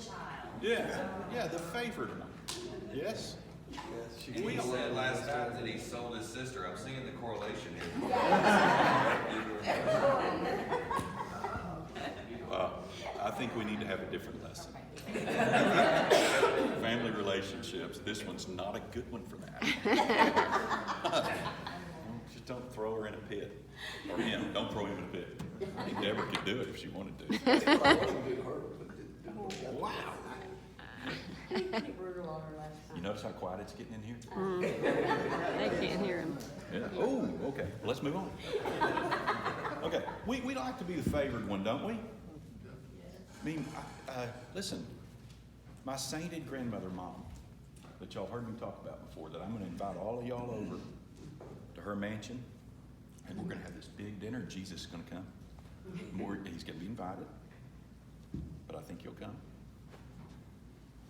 child. Yeah, the favored one. Yes? And he said last time that he sold his sister. I'm seeing the correlation here. I think we need to have a different lesson. Family relationships, this one's not a good one for that. Just don't throw her in a pit. Or him, don't throw him in a pit. I think Deborah could do it if she wanted to. Wow. You notice how quiet it's getting in here? They can't hear him. Yeah. Oh, okay. Well, let's move on. Okay. We like to be the favored one, don't we? I mean, listen, my sainted grandmother mom that y'all heard me talk about before, that I'm going to invite all of y'all over to her mansion, and we're going to have this big dinner. Jesus is going to come. He's going to be invited, but I think he'll come.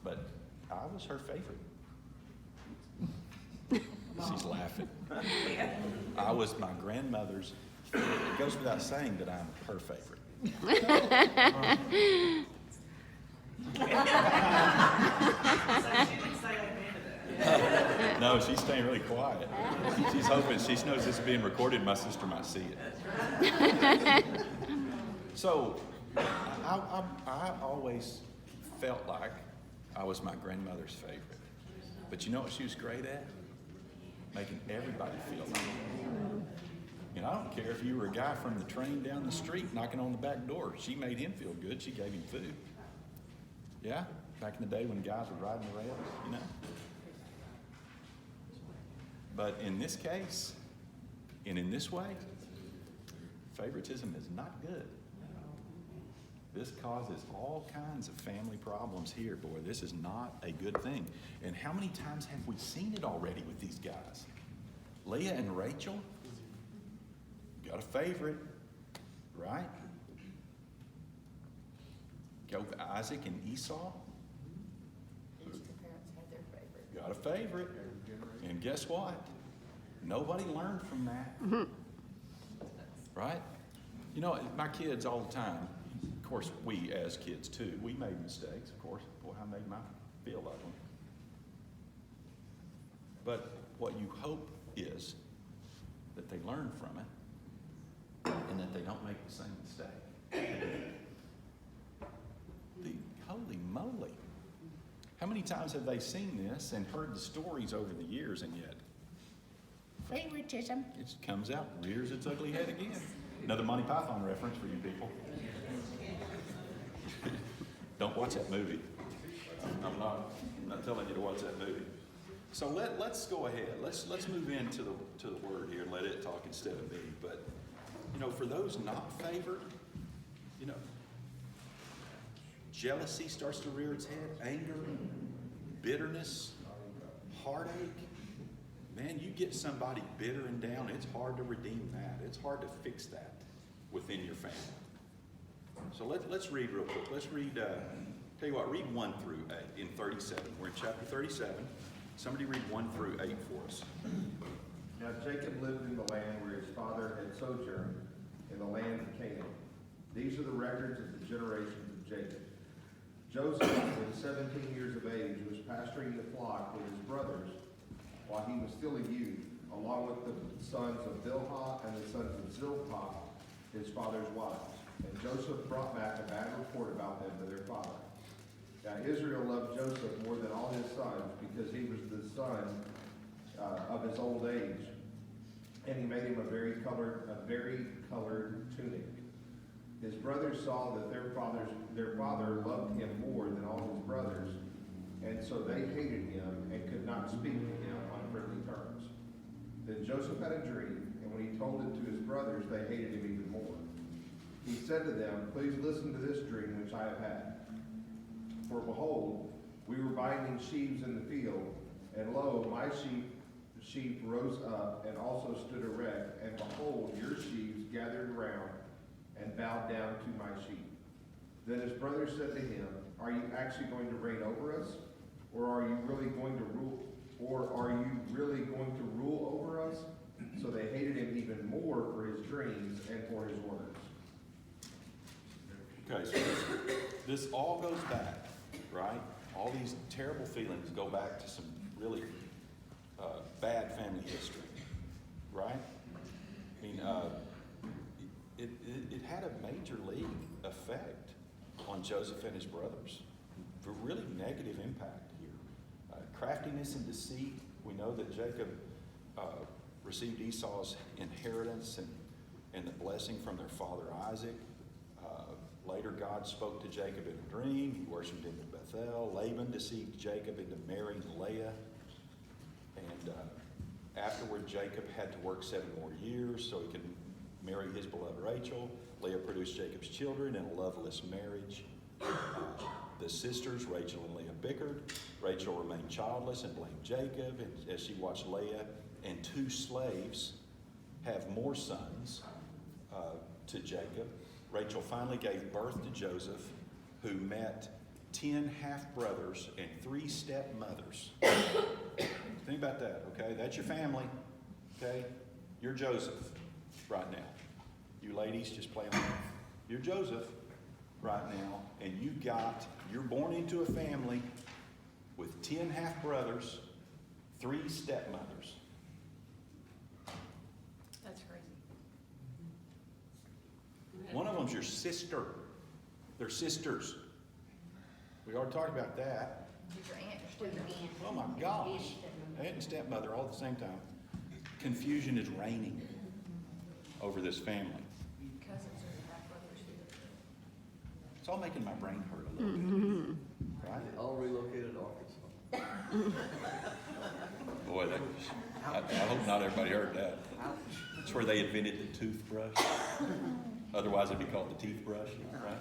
But I was her favorite. She's laughing. I was my grandmother's favorite. It goes without saying that I'm her favorite. No, she's staying really quiet. She's hoping, she knows this is being recorded, my sister might see it. So, I always felt like I was my grandmother's favorite. But you know what she was great at? Making everybody feel like it. And I don't care if you were a guy from the train down the street knocking on the back door. She made him feel good. She gave him food. Yeah? Back in the day when guys were riding the rails, you know? But in this case, and in this way, favoritism is not good. This causes all kinds of family problems here, boy. This is not a good thing. And how many times have we seen it already with these guys? Leah and Rachel got a favorite, right? Go with Isaac and Esau. Each of the parents had their favorite. Got a favorite. And guess what? Nobody learned from that. Right? You know, my kids all the time, of course, we as kids too, we made mistakes, of course. Boy, I made my fill of them. But what you hope is that they learn from it and that they don't make the same mistake. Holy moly. How many times have they seen this and heard the stories over the years, and yet Favoritism. it comes out, rears its ugly head again. Another Monty Python reference for you people. Don't watch that movie. I'm not telling you to watch that movie. So let's go ahead. Let's move into the word here and let it talk instead of me. But you know, for those not favored, you know, jealousy starts to rear its head, anger, bitterness, heartache. Man, you get somebody bitter and down, it's hard to redeem that. It's hard to fix that within your family. So let's read real quick. Let's read, tell you what, read 1 through 8 in 37. We're in chapter 37. Somebody read 1 through 8 for us. Now Jacob lived in the land where his father had sojourned, in the land of Canaan. These are the records of the generations of Jacob. Joseph, when 17 years of age, was pasturing the flock with his brothers while he was still a youth, along with the sons of Bilhah and the sons of Zilpah, his father's wives. And Joseph brought back a bad report about them to their father. Now Israel loved Joseph more than all his sons, because he was the son of his old age, and he made him a very colored tunic. His brothers saw that their father loved him more than all his brothers, and so they hated him and could not speak to him on friendly terms. Then Joseph had a dream, and when he told it to his brothers, they hated him even more. He said to them, "Please listen to this dream which I have had. For behold, we were binding sheaves in the field, and lo, my sheep rose up and also stood erect, and behold, your sheaves gathered around and bowed down to my sheep." Then his brothers said to him, "Are you actually going to reign over us? Or are you really going to rule over us?" So they hated him even more for his dreams and for his words. Okay, so this all goes back right? All these terrible feelings go back to some really bad family history, right? I mean, it had a major league effect on Joseph and his brothers. A really negative impact here. Craftiness and deceit. We know that Jacob received Esau's inheritance and the blessing from their father Isaac. Later, God spoke to Jacob in a dream. He worshipped him in Bethel. Laban deceived Jacob into marrying Leah. And afterward, Jacob had to work 7 more years so he could marry his beloved Rachel. Leah produced Jacob's children in a loveless marriage. The sisters, Rachel and Leah, bickered. Rachel remained childless and blamed Jacob as she watched Leah and 2 slaves have more sons to Jacob. Rachel finally gave birth to Joseph, who met 10 half-brothers and 3 stepmothers. Think about that, okay? That's your family, okay? You're Joseph right now. You ladies, just play along. You're Joseph right now, and you're born into a family with 10 half-brothers, 3 stepmothers. That's crazy. One of them's your sister. They're sisters. We already talked about that. Did your aunt or stepmother? Oh my gosh. Aunt and stepmother all at the same time. Confusion is reigning over this family. Cousins or half-brothers? It's all making my brain hurt a little bit. Right? All relocated to Arkansas. Boy, I hope not everybody heard that. It's where they invented the toothbrush. Otherwise, it'd be called the teeth brush, right?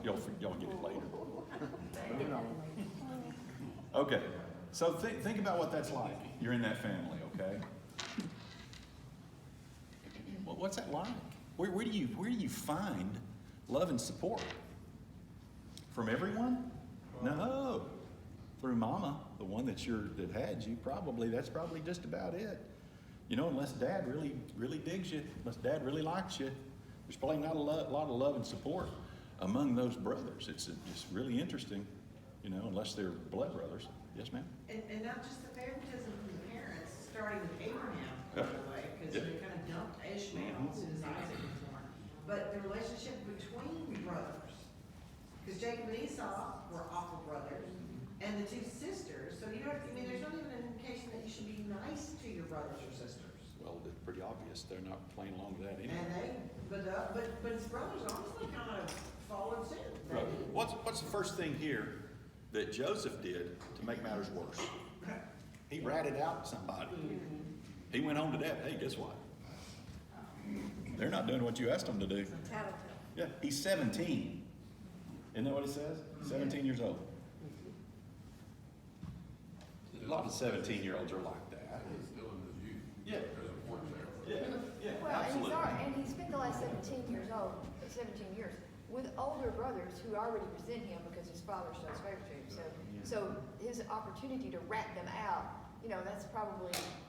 Y'all get it later. Okay, so think about what that's like. You're in that family, okay? Well, what's that like? Where do you find love and support? From everyone? No. Through mama, the one that had you, that's probably just about it. You know, unless dad really digs you, unless dad really likes you, there's probably not a lot of love and support among those brothers. It's just really interesting, you know, unless they're blood brothers. Yes, ma'am? And not just the favoritism from the parents, starting with Abraham, by the way, because they kind of dumped Ishmael as soon as Isaac was born. But the relationship between brothers, because Jacob and Esau were awful brothers, and the 2 sisters, so you know, I mean, there's not even an indication that you should be nice to your brothers or sisters. Well, it's pretty obvious. They're not playing along with that And anyway. but his brothers honestly kind of followed suit. They Right. did. What's the first thing here that Joseph did to make matters worse? He ratted out somebody. He went home to dad. Hey, guess what? They're not doing what you asked them to do. Tattletale. Yeah, he's 17. Isn't that what he says? 17 years old. A lot of 17-year-olds are like that. Yeah. Yeah, Well, absolutely. and he spent the last 17 years with older brothers who already resent him because his father shows favoritism. So his opportunity to rat them out, you know,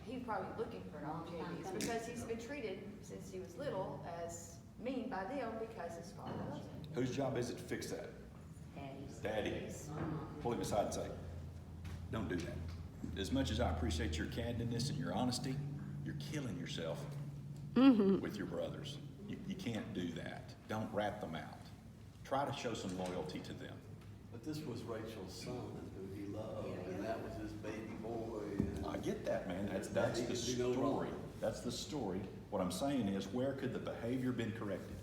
he's probably looking for an opportunity. It's because he's been treated since he was little as mean by them because his father loves him. Whose job is it to fix that? Daddy's. Pull him aside and say, don't do that. As much as I appreciate your candidness and your honesty, you're killing yourself with your brothers. You can't do that. Don't rat them out. Try to show some loyalty to them. But this was Rachel's son who he loved, and that was his baby boy. And I get that, man. That's He the could do no wrong. story. That's the story. What I'm saying is, where could the behavior been corrected?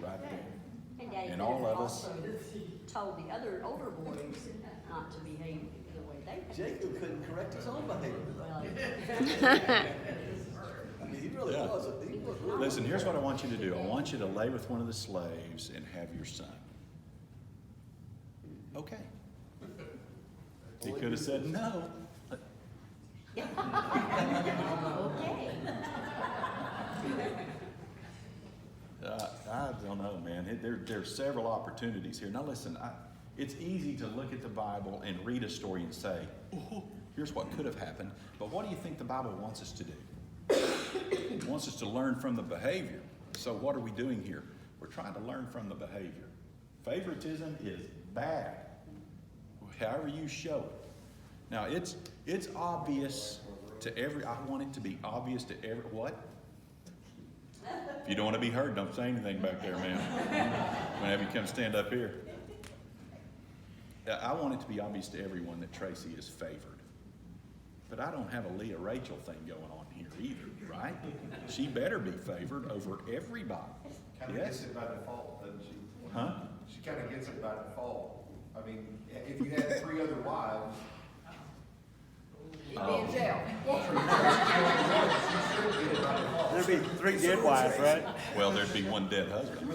Right there. And Daddy And could all have of us. also told the other older boys not to behave the way they did. Jacob couldn't correct his own behavior. Well, I mean, he really Yeah. was. He was really. Listen, here's what I want you to do. I want you to lay with one of the slaves and have your son. Okay. He could have said no. okay. I don't know, man. There are several opportunities here. Now listen, it's easy to look at the Bible and read a story and say, oh, here's what could have happened. But what do you think the Bible wants us to do? It wants us to learn from the behavior. So what are we doing here? We're trying to learn from the behavior. Favoritism is bad, however you show it. Now, it's obvious to every, I want it to be obvious to every, what? If you don't want to be heard, don't say anything back there, man. I'm gonna have you come stand up here. I want it to be obvious to everyone that Tracy is favored. But I don't have a Leah Rachel thing going on here either, right? She better be favored over everybody. Kind of Yes? gets it by default, doesn't she? Huh? She kind of gets it by default. I mean, if you had 3 other wives, He'd be in jail. There'd be 3 dead wives, right? Well, there'd be one dead husband.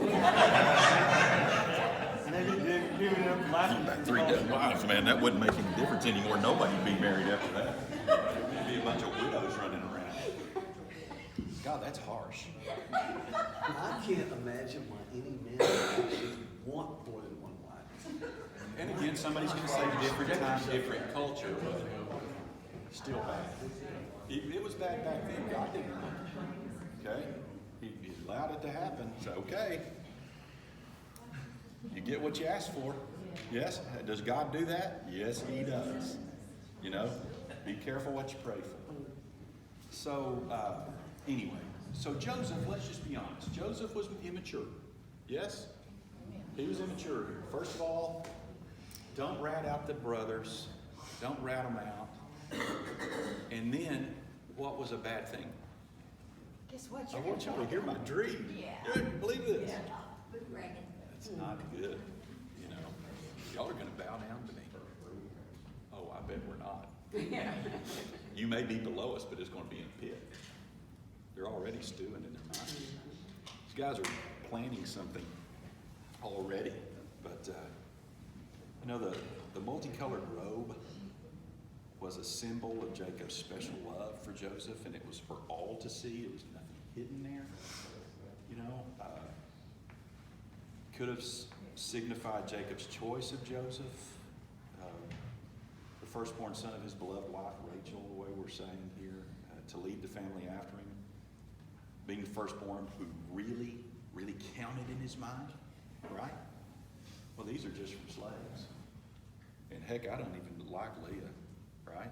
And they'd be giving them life. 3 dead wives, man, that wouldn't make any difference anymore. Nobody'd be married after that. There'd be a bunch of widows running around. God, that's harsh. I can't imagine why any man would actually want more than one wife. And again, somebody's gonna say different time, different culture, but still bad. It was bad back then, God didn't know. Okay? He allowed it to happen, it's okay. You get what you ask for. Yes? Does God do that? Yes, He does. You know, be careful what you pray for. So, anyway, so Joseph, let's just be honest. Joseph was immature. Yes? He was immature. First of all, don't rat out the brothers. Don't rat them out. And then, what was a bad thing? Guess what? I want y'all to hear my dream. Yeah. Dude, believe this. Good bragging. It's not good, you know. Y'all are gonna bow down to me. Oh, I bet we're not. You may be below us, but it's gonna be in the pit. They're already stewing in their mind. These guys are planning something already. But, you know, the multicolored robe was a symbol of Jacob's special love for Joseph, and it was for all to see. It was nothing hidden there. You know, could have signified Jacob's choice of Joseph, the firstborn son of his beloved wife Rachel, the way we're saying here, to lead the family after him, being the firstborn who really, really counted in his mind, right? Well, these are just from slaves. And heck, I don't even like Leah, right?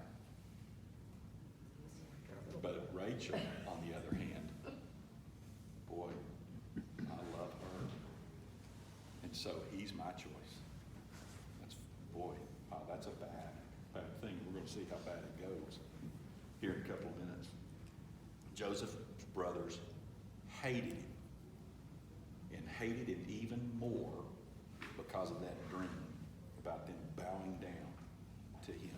But Rachel, on the other hand, boy, I love her. And so he's my choice. That's, boy, that's a bad thing. We're going to see how bad it goes here in a couple of minutes. Joseph's brothers hated him, and hated him even more because of that dream about them bowing down to him.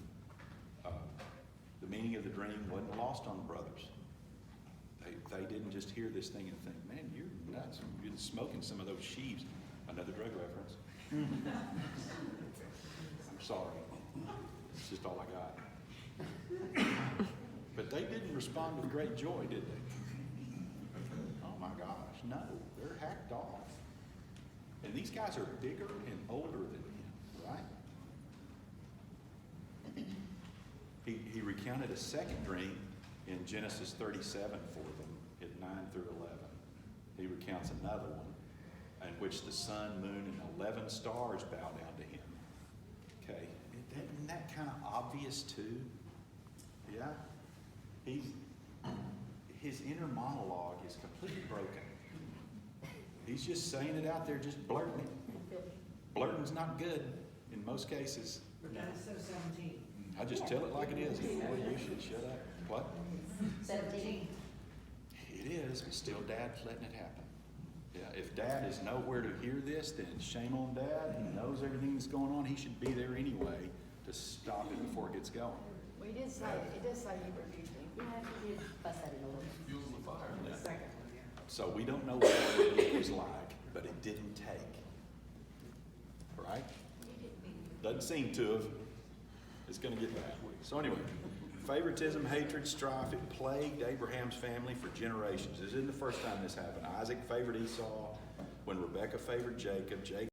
The meaning of the dream wasn't lost on the brothers. They didn't just hear this thing and think, man, you're nuts. You've been smoking some of those sheaves. Another drug reference. I'm sorry. It's just all I got. But they didn't respond with great joy, did they? Oh my gosh, no. They're hacked off. And these guys are bigger and older than him, right? He recounted a second dream in Genesis 37 for them at 9 through 11. He recounts another one in which the sun, moon, and 11 stars bow down to him. Okay, isn't that kind of obvious too? Yeah? His inner monologue is completely broken. He's just saying it out there, just blurting it. Blurting's not good in most cases. But that's so 17. I just tell it like it is. Boy, you should shut up. What? 17. It is, but still Dad's letting it happen. Yeah, if Dad is nowhere to hear this, then shame on Dad. He knows everything that's going on. He should be there anyway to stop it before it gets going. Well, he did say, it does say he rebuked him. Yeah, he did fuss at him a little. Fuels the fire. The second one, yeah. So we don't know what it was like, but it didn't take. Right? Doesn't seem to have. It's going to get bad. So anyway, favoritism, hatred, strife, it plagued Abraham's family for generations. This isn't the first time this happened. Isaac favored Esau when Rebekah favored Jacob. Jacob